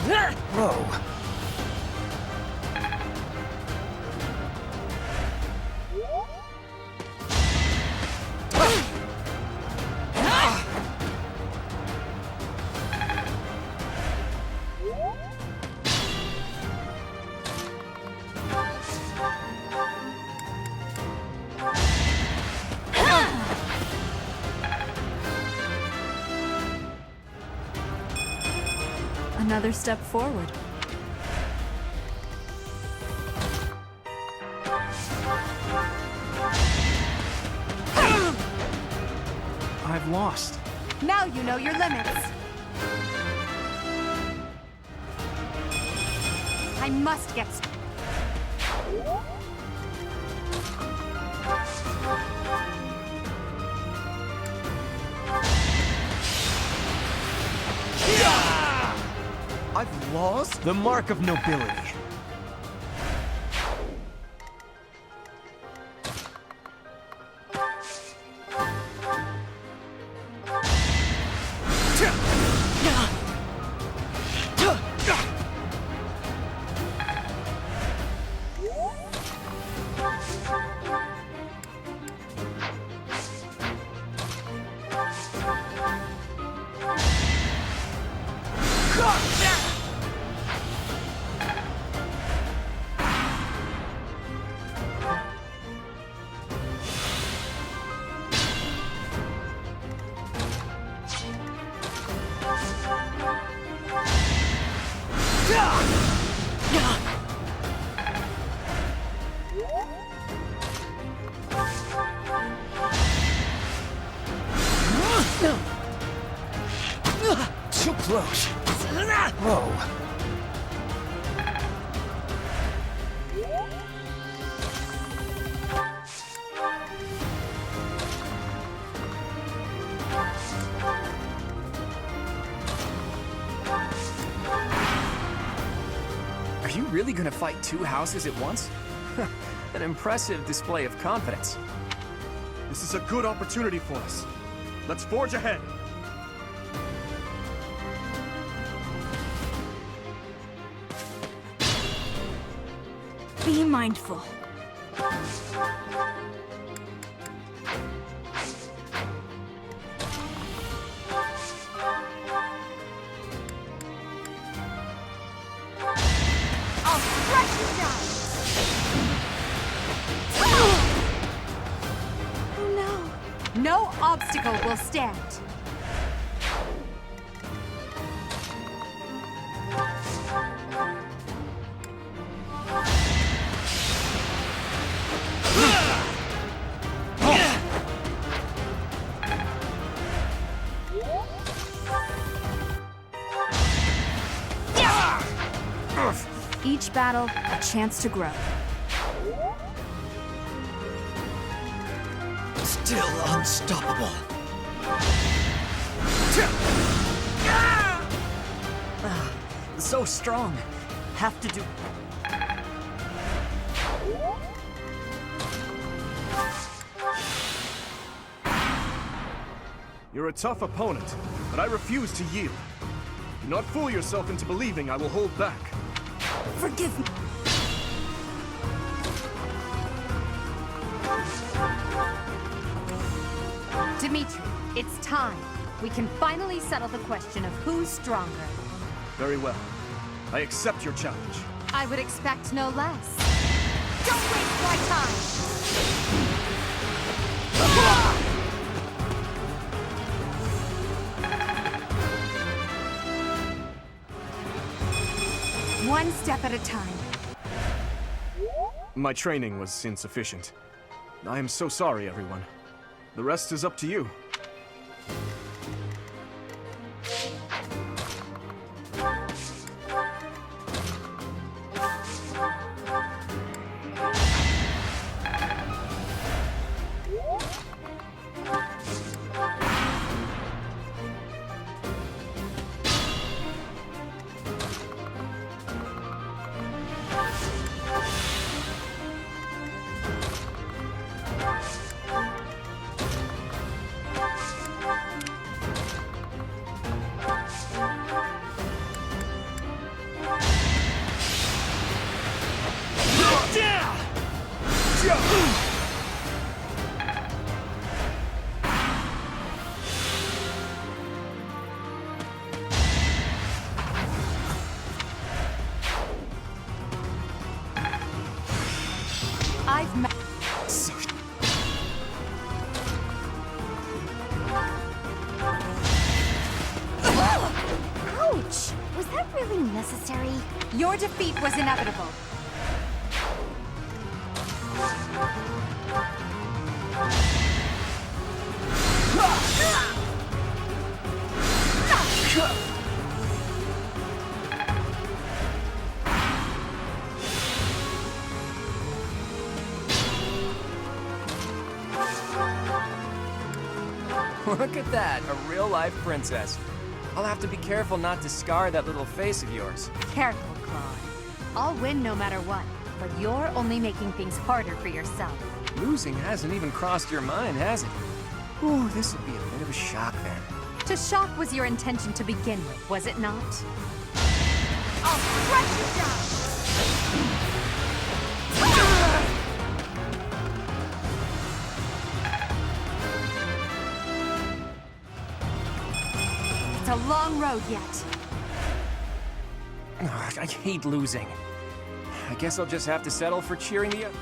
Whoa.
Another step forward.
I've lost.
Now you know your limits. I must get...
I've lost? The mark of nobility.
Too close. Whoa.
Are you really gonna fight 2 houses at once? An impressive display of confidence.
This is a good opportunity for us. Let's forge ahead.
Be mindful.
I'll strike you down!
Oh no!
No obstacle will stand. Each battle, a chance to grow.
Still unstoppable.
So strong. Have to do...
You're a tough opponent, but I refuse to yield. Do not fool yourself into believing I will hold back.
Forgive me.
Dimitri, it's time. We can finally settle the question of who's stronger.
Very well. I accept your challenge.
I would expect no less. Don't waste my time! One step at a time.
My training was insufficient. I am so sorry, everyone. The rest is up to you.
I've met.
Ouch! Was that really necessary?
Your defeat was inevitable.
Look at that, a real-life princess. I'll have to be careful not to scar that little face of yours.
Careful, Claude. I'll win no matter what, but you're only making things harder for yourself.
Losing hasn't even crossed your mind, has it? Ooh, this would be a bit of a shock then.
To shock was your intention to begin with, was it not? I'll crush you down! It's a long road yet.
Ugh, I hate losing. I guess I'll just have to settle for cheering the other.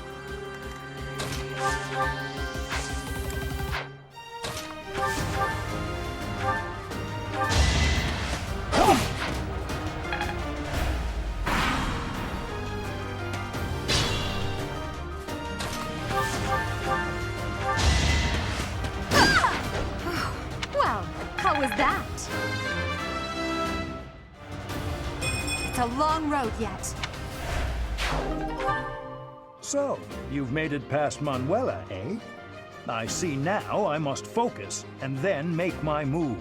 Well, how was that? It's a long road yet.
So, you've made it past Manuela, eh? I see now I must focus and then make my move.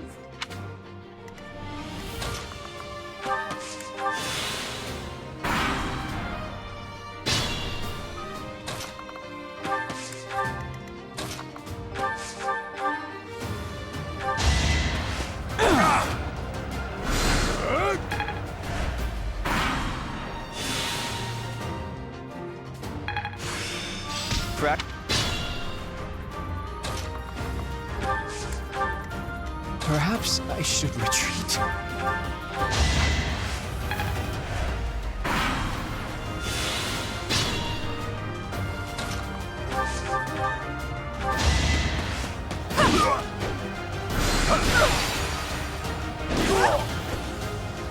Perhaps I should retreat.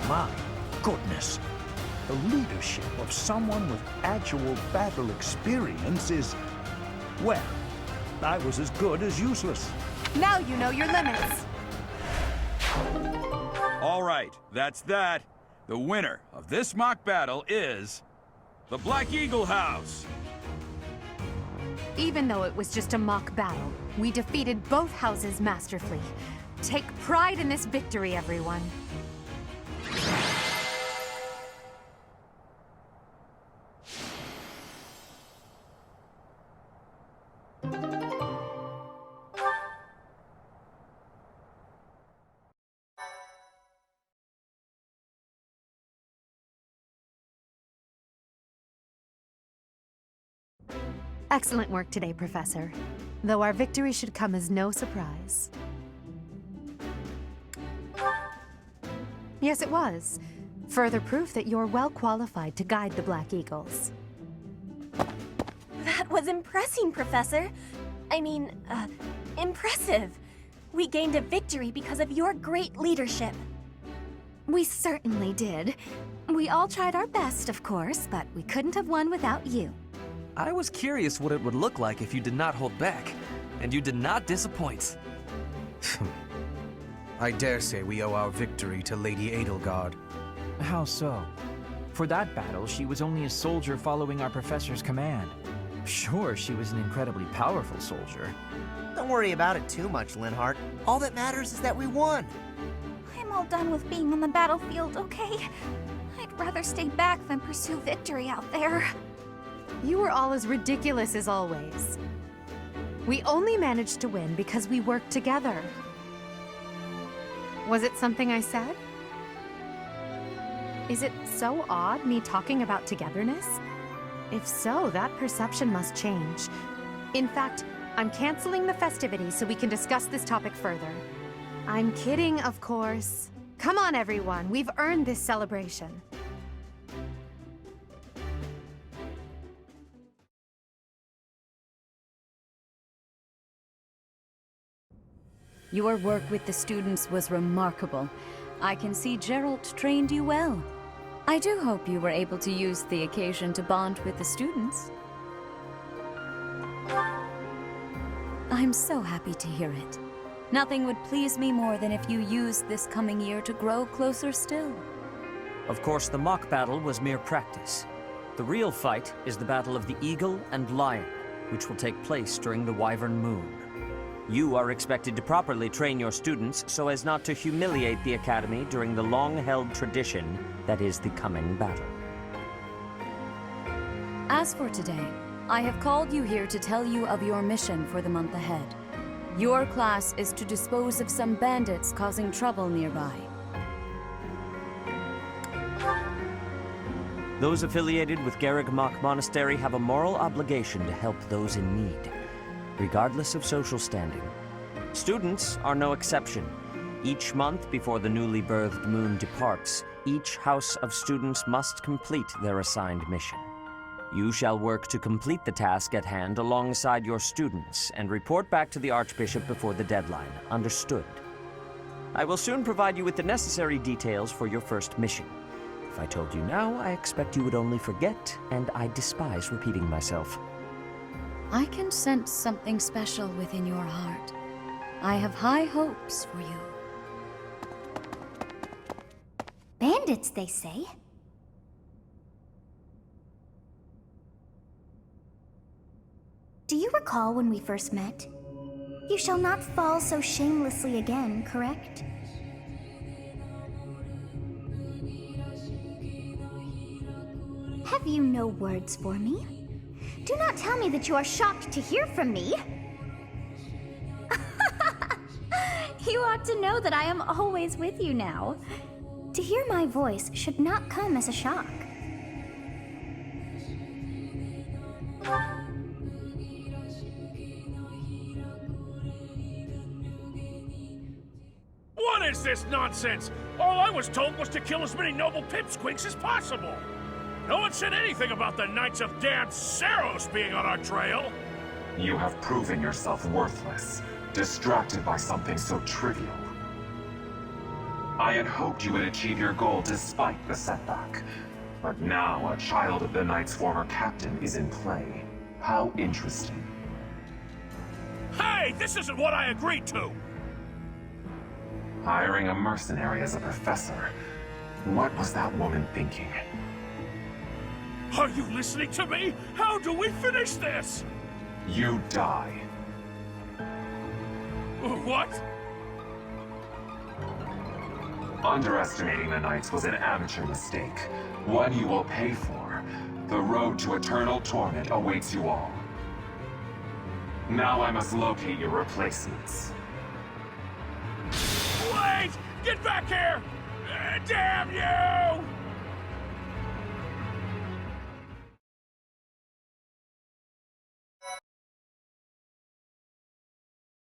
My goodness. The leadership of someone with actual battle experience is... well, I was as good as useless.
Now you know your limits.
All right, that's that. The winner of this mock battle is... the Black Eagle House!
Even though it was just a mock battle, we defeated both houses masterfully. Take pride in this victory, everyone. Excellent work today, Professor. Though our victory should come as no surprise. Yes, it was. Further proof that you're well qualified to guide the Black Eagles.
That was impressing, Professor. I mean, impressive. We gained a victory because of your great leadership.
We certainly did. We all tried our best, of course, but we couldn't have won without you.
I was curious what it would look like if you did not hold back, and you did not disappoint.
I dare say we owe our victory to Lady Edelgard.
How so? For that battle, she was only a soldier following our professor's command. Sure, she was an incredibly powerful soldier.
Don't worry about it too much, Linhart. All that matters is that we won.
I'm all done with being on the battlefield, okay? I'd rather stay back than pursue victory out there.
You were all as ridiculous as always. We only managed to win because we worked together. Was it something I said? Is it so odd, me talking about togetherness? If so, that perception must change. In fact, I'm canceling the festivities so we can discuss this topic further. I'm kidding, of course. Come on, everyone. We've earned this celebration.
Your work with the students was remarkable. I can see Gerald trained you well. I do hope you were able to use the occasion to bond with the students. I'm so happy to hear it. Nothing would please me more than if you used this coming year to grow closer still.
Of course, the mock battle was mere practice. The real fight is the Battle of the Eagle and Lion, which will take place during the Wyvern Moon. You are expected to properly train your students so as not to humiliate the Academy during the long-held tradition that is the coming battle.
As for today, I have called you here to tell you of your mission for the month ahead. Your class is to dispose of some bandits causing trouble nearby.
Those affiliated with Garreg Mach Monastery have a moral obligation to help those in need, regardless of social standing. Students are no exception. Each month before the newly birthed moon departs, each house of students must complete their assigned mission. You shall work to complete the task at hand alongside your students and report back to the Archbishop before the deadline. Understood? I will soon provide you with the necessary details for your first mission. If I told you now, I expect you would only forget, and I despise repeating myself.
I can sense something special within your heart. I have high hopes for you.
Bandits, they say? Do you recall when we first met? You shall not fall so shamelessly again, correct? Have you no words for me? Do not tell me that you are shocked to hear from me. You ought to know that I am always with you now. To hear my voice should not come as a shock.
What is this nonsense? All I was told was to kill as many noble pipsqueaks as possible. No one said anything about the Knights of Damn Saros being on our trail.
You have proven yourself worthless, distracted by something so trivial. I had hoped you would achieve your goal despite the setback. But now a child of the Knight's former captain is in play. How interesting.
Hey, this isn't what I agreed to!
Hiring a mercenary as a professor. What was that woman thinking?
Are you listening to me? How do we finish this?
You die.
What?
Underestimating the Knights was an amateur mistake. One you will pay for. The road to eternal torment awaits you all. Now I must locate your replacements.
Wait! Get back here! Damn you!